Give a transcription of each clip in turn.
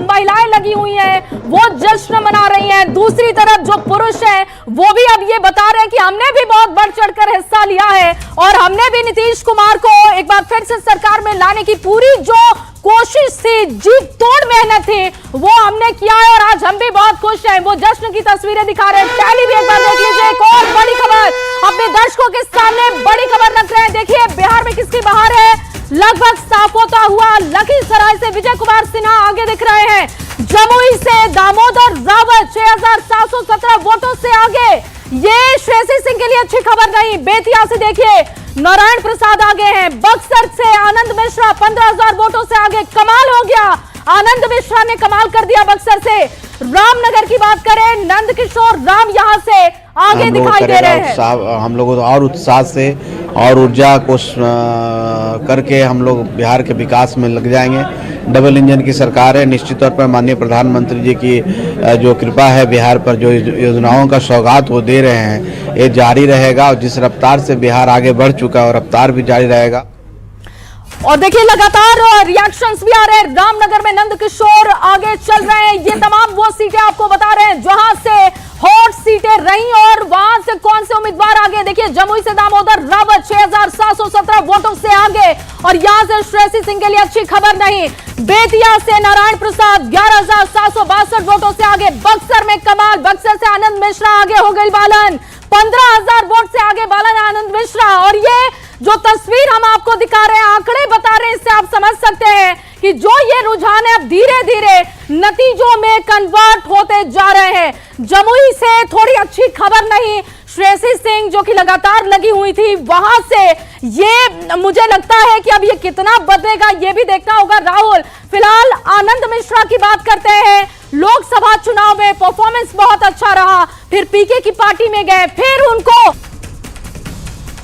महिलाएं लगी हुई हैं, वो जश्न मना रही हैं। दूसरी तरफ जो पुरुष हैं वो भी अब ये बता रहे हैं कि हमने भी बहुत बढ़ चढ़कर हिस्सा लिया है और हमने भी नीतीश कुमार को एक बार फिर से सरकार में लाने की पूरी जो कोशिश थी, जी तोड़ मेहनत थी, वो हमने किया है और आज हम भी बहुत खुश हैं। वो जश्न की तस्वीरें दिखा रहे हैं। पहली भी एक बार देख लीजिए, एक और बड़ी खबर अपने दर्शकों के सामने बड़ी खबर रख रहे हैं। देखिए बिहार में किसकी बहार है, लगभग साफ होता हुआ लखीसराय से विजय कुमार सिन्हा आगे दिख रहे हैं। जमुई से दामोदर रावत 6717 वोटों से आगे। ये श्रेयसी सिंह के लिए अच्छी खबर नहीं। बेतिया से देखिए नारायण प्रसाद आगे हैं। बक्सर से आनंद मिश्रा 15,000 वोटों से आगे। कमाल हो गया, आनंद मिश्रा ने कमाल कर दिया बक्सर से। रामनगर की बात करें, नंद किशोर राम यहां से आगे दिखाई दे रहे हैं। हम लोग और उत्साह से और ऊर्जा को करके हम लोग बिहार के विकास में लग जाएंगे। डबल इंजन की सरकार है। निश्चित तौर पर माननीय प्रधानमंत्री जी की जो कृपा है बिहार पर, जो योजनाओं का सौगात वो दे रहे हैं, ये जारी रहेगा और जिस रफ्तार से बिहार आगे बढ़ चुका है और रफ्तार भी जारी रहेगा। और देखिए लगातार रिएक्शंस भी आ रहे हैं। रामनगर में नंद किशोर आगे चल रहे हैं। ये तमाम वो सीटें आपको बता रहे हैं जहां से हॉट सीटें रही और वहां से कौन से उम्मीदवार आगे। देखिए जमुई से दामोदर रावत 6717 वोटों से आगे और यहां से श्रेयसी सिंह के लिए अच्छी खबर नहीं। बेतिया से नारायण प्रसाद 11,762 वोटों से आगे। बक्सर में कमाल, बक्सर से आनंद मिश्रा आगे हो गई बालन, 15,000 वोट से आगे बालन आनंद मिश्रा। और ये जो तस्वीर हम आपको दिखा रहे हैं, आंकड़े बता रहे हैं, इससे आप समझ सकते हैं कि जो ये रुझान है अब धीरे धीरे नतीजों में कन्वर्ट होते जा रहे हैं। जमुई से थोड़ी अच्छी खबर नहीं। श्रेयसी सिंह जो कि लगातार लगी हुई थी, वहां से ये मुझे लगता है कि अब ये कितना बदलेगा ये भी देखना होगा। राहुल, फिलहाल आनंद मिश्रा की बात करते हैं। लोकसभा चुनाव में परफॉर्मेंस बहुत अच्छा रहा, फिर पीके की पार्टी में गए, फिर उनको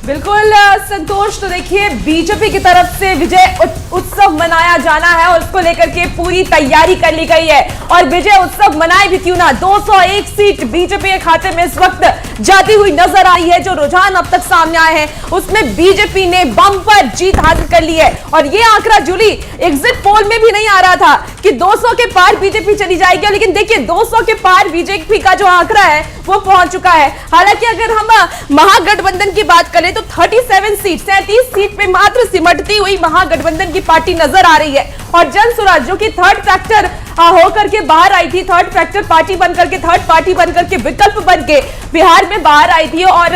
बिल्कुल संतोष। तो देखिए बीजेपी की तरफ से विजय उत्सव मनाया जाना है और उसको लेकर के पूरी तैयारी कर ली गई है और विजय उत्सव मनाए भी क्यों ना। 201 सीट बीजेपी के खाते में इस वक्त जाती हुई नजर आई है। जो रुझान अब तक सामने आए हैं उसमें बीजेपी ने बम्पर जीत हासिल कर ली है और ये आंकड़ा जूली एग्जिट पोल में भी नहीं आ रहा था कि 200 के पार बीजेपी चली जाएगी, लेकिन देखिए 200 के पार बीजेपी का जो आंकड़ा है वो पहुंच चुका है। हालांकि अगर हम महागठबंधन की बात करें तो 37 सीट पे मात्र सिमटती हुई महागठबंधन की पार्टी नजर आ रही है और जन स्वराज जो कि थर्ड फैक्टर होकर के बाहर आई थी, थर्ड फैक्टर पार्टी बनकर के, थर्ड पार्टी बनकर के, विकल्प बन के बिहार में बाहर आई थी। और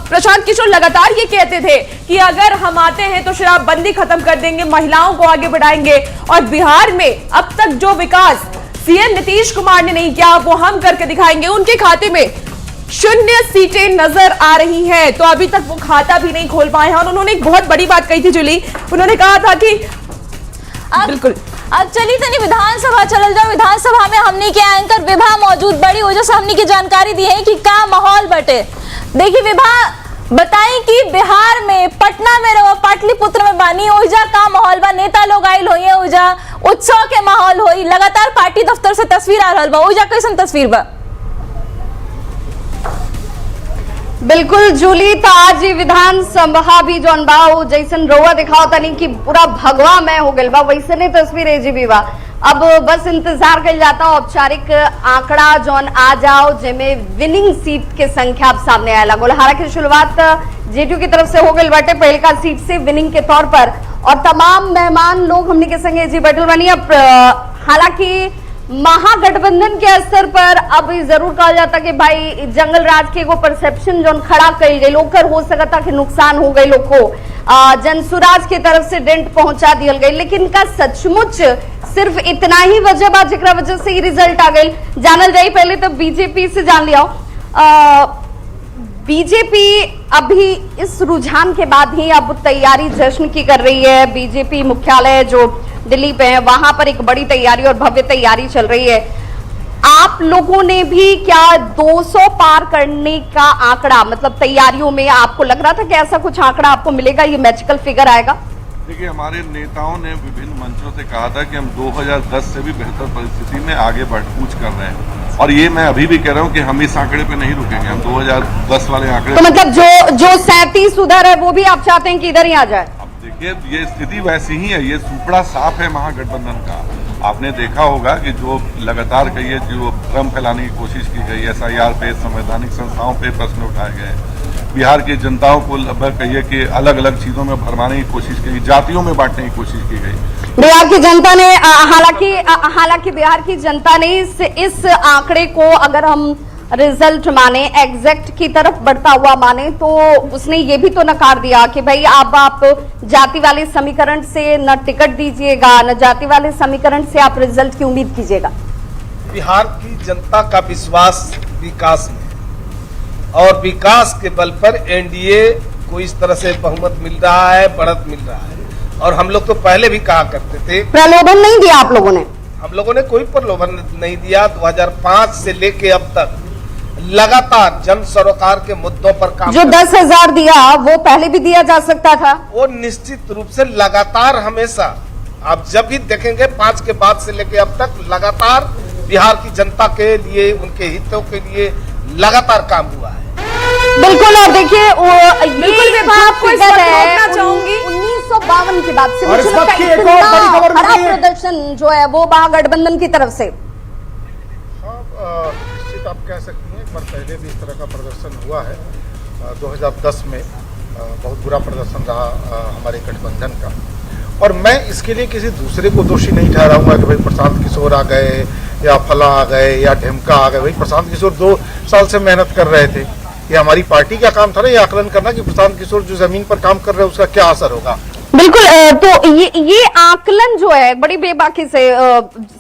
प्रशांत किशोर लगातार ये कहते थे कि अगर हम आते हैं तो शराबबंदी खत्म कर देंगे, महिलाओं को आगे बढ़ाएंगे और बिहार में अब तक जो विकास सीएम नीतीश कुमार ने नहीं किया वो हम करके दिखाएंगे। उनके खाते में 0 सीटें नजर आ रही हैं, तो अभी तक वो खाता भी नहीं खोल पाए हैं। और उन्होंने एक बहुत बड़ी बात कही थी जूली, उन्होंने कहा था कि बिल्कुल अब चली तनी विधानसभा चल जाओ। विधानसभा में हमने के एंकर विभा मौजूद बड़ी वजह से हमने की जानकारी दी है कि का माहौल बटे। देखिए विभा बताई कि बिहार में पटना में रहो, पाटलिपुत्र में बानी, ओइजा का माहौल बा, नेता लोग आयल होइए, ओइजा उत्सव के माहौल होई, लगातार पार्टी दफ्तर से तस्वीर आ रहल बा, ओइजा कैसन तस्वीर बा? बिल्कुल जूली, तो आज विधानसभा भी जौन बा जैसन रउआ दिखाओ तनी कि पूरा भगवा में हो गइल बा, वैसने तस्वीर एजीबी बा। अब बस इंतजार कर जाता औपचारिक आंकड़ा जौन आ जाओ जिसमें विनिंग सीट के संख्या अब सामने आया लगोल। हालांकि शुरुआत जेडीयू की तरफ से हो गई बाटे पहल का सीट से विनिंग के तौर पर और तमाम मेहमान लोग हमने के संगे जी बैठल बनी। अब हालांकि महागठबंधन के स्तर पर अब जरूर कहा जाता कि भाई जंगल राज के एगो परसेप्शन जो खड़ा कल गई ओकर हो सकता कि नुकसान हो गई लोग को जनसुराज के तरफ से डेंट पहुंचा दिया गई, लेकिन का सचमुच सिर्फ इतना ही वजह बा जेकरा वजह से ये रिजल्ट आ गई? जानल जाए पहले तो बीजेपी से जान लिया। बीजेपी अभी इस रुझान के बाद ही अब तैयारी जश्न की कर रही है। बीजेपी मुख्यालय जो दिल्ली पे है वहां पर एक बड़ी तैयारी और भव्य तैयारी चल रही है। आप लोगों ने भी क्या 200 पार करने का आंकड़ा, मतलब तैयारियों में आपको लग रहा था कि ऐसा कुछ आंकड़ा आपको मिलेगा, ये मैजिकल फिगर आएगा? देखिए हमारे नेताओं ने विभिन्न मंचों से कहा था कि हम 2010 से भी बेहतर परिस्थिति में आगे बढ़ कूच कर रहे हैं और ये मैं अभी भी कह रहा हूँ कि हम इस आंकड़े पे नहीं रुकेंगे, हम 2010 वाले आंकड़े। तो मतलब जो 37 उधर है वो भी आप चाहते हैं कि इधर ही आ जाए? अब देखिए ये स्थिति वैसी ही है, ये सुपड़ा साफ है महागठबंधन का। आपने देखा होगा कि जो लगातार कहिए जो भ्रम फैलाने की कोशिश की गई, SIR पे, संवैधानिक संस्थाओं पे प्रश्न उठाए गए, बिहार की जनताओं को लगभग कहिए कि अलग अलग चीजों में भरमाने की कोशिश की, जातियों में बांटने की कोशिश की गई। बिहार की जनता ने हालांकि बिहार की जनता ने इस आंकड़े को अगर हम रिजल्ट माने, एग्जैक्ट की तरफ बढ़ता हुआ माने, तो उसने ये भी तो नकार दिया कि भाई अब आप जाति वाले समीकरण से न टिकट दीजिएगा, न जाति वाले समीकरण से आप रिजल्ट की उम्मीद कीजिएगा। बिहार की जनता का विश्वास विकास में, और विकास के बल पर एनडीए को इस तरह से बहुमत मिल रहा है, बढ़त मिल रहा है। और हम लोग तो पहले भी कहा करते थे, प्रलोभन नहीं दिया आप लोगों ने? हम लोगों ने कोई प्रलोभन नहीं दिया। 2005 से लेके अब तक लगातार जन सरोकार के मुद्दों पर काम, जो 10,000 दिया वो पहले भी दिया जा सकता था। वो निश्चित रूप से लगातार हमेशा, आप जब भी देखेंगे 5 के बाद से लेके अब तक लगातार बिहार की जनता के लिए, उनके हितों के लिए लगातार काम हुआ है। बिल्कुल। और देखिए बिल्कुल विभाग आपको इस वक्त रोकना चाहूंगी। 1952 के बाद से और इस मुझे वक्त लगता की है एक और बड़ी इतना खबर मिल खराब रही है। प्रदर्शन जो है वो महागठबंधन की तरफ से। निश्चित आप कह सकती हैं, एक बार पहले भी इस तरह का प्रदर्शन हुआ है। 2010 में बहुत बुरा प्रदर्शन रहा हमारे गठबंधन का, और मैं इसके लिए किसी दूसरे को दोषी नहीं ठहराऊंगा कि भाई प्रशांत किशोर आ गए या फला आ गए या ढेमका आ गए। भाई प्रशांत किशोर 2 साल से मेहनत कर रहे थे, ये हमारी पार्टी का काम था ना ये आकलन करना कि प्रशांत किशोर जो जमीन पर काम कर रहे हैं उसका क्या असर होगा। बिल्कुल। तो ये आकलन जो है बड़ी बेबाकी से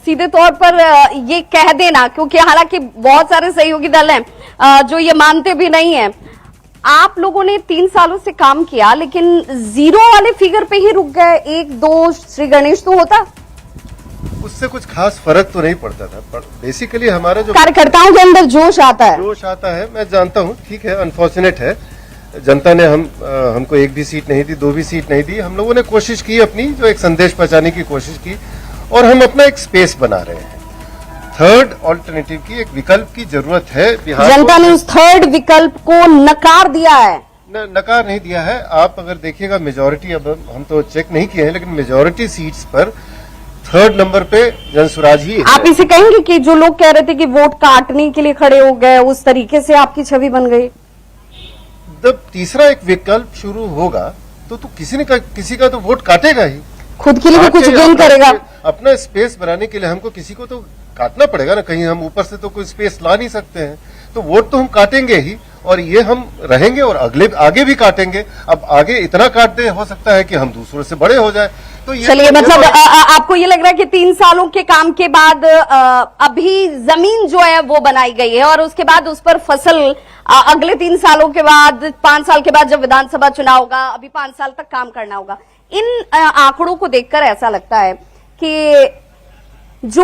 सीधे तौर पर ये कह देना, क्योंकि हालांकि बहुत सारे सहयोगी दल हैं जो ये मानते भी नहीं है। आप लोगों ने 3 सालों से काम किया, लेकिन 0 वाले फिगर पे ही रुक गए। 1-2 श्री गणेश तो होता, उससे कुछ खास फर्क तो नहीं पड़ता था, पर बेसिकली हमारा जो कार्यकर्ताओं के अंदर जोश आता है। जोश आता है, मैं जानता हूँ, ठीक है, अनफॉर्चुनेट है, जनता ने हमको 1 भी सीट नहीं दी, 2 भी सीट नहीं दी। हम लोगों ने कोशिश की अपनी, जो एक संदेश पहुंचाने की कोशिश की, और हम अपना एक स्पेस बना रहे हैं। थर्ड ऑल्टरनेटिव की, एक विकल्प की जरूरत है बिहार को। जनता ने उस थर्ड विकल्प को नकार दिया है। नकार नहीं दिया है। आप अगर देखिएगा मेजोरिटी, अब हम तो चेक नहीं किए हैं, लेकिन मेजोरिटी सीट्स पर 3rd नंबर पे जनसुराज ही है। आप इसे कहेंगे कि जो लोग कह रहे थे कि वोट काटने के लिए खड़े हो गए, उस तरीके से आपकी छवि बन गई? जब तीसरा एक विकल्प शुरू होगा तो किसी का तो वोट काटेगा ही, खुद के लिए भी कुछ गेन करेगा। अपना स्पेस बनाने के लिए हमको किसी को तो काटना पड़ेगा ना, कहीं हम ऊपर से तो कोई स्पेस ला नहीं सकते हैं। तो वोट तो हम काटेंगे ही, और ये हम रहेंगे और आगे भी काटेंगे। अब आगे इतना काट दे, हो सकता है कि हम दूसरों से बड़े हो जाए। तो ये चलिए, मतलब आपको ये लग रहा है कि 3 सालों के काम के बाद अभी जमीन जो है वो बनाई गई है, और उसके बाद उस पर फसल अगले 3 सालों के बाद, 5 साल के बाद जब विधानसभा चुनाव होगा, अभी 5 साल तक काम करना होगा। इन आंकड़ों को देखकर ऐसा लगता है कि जो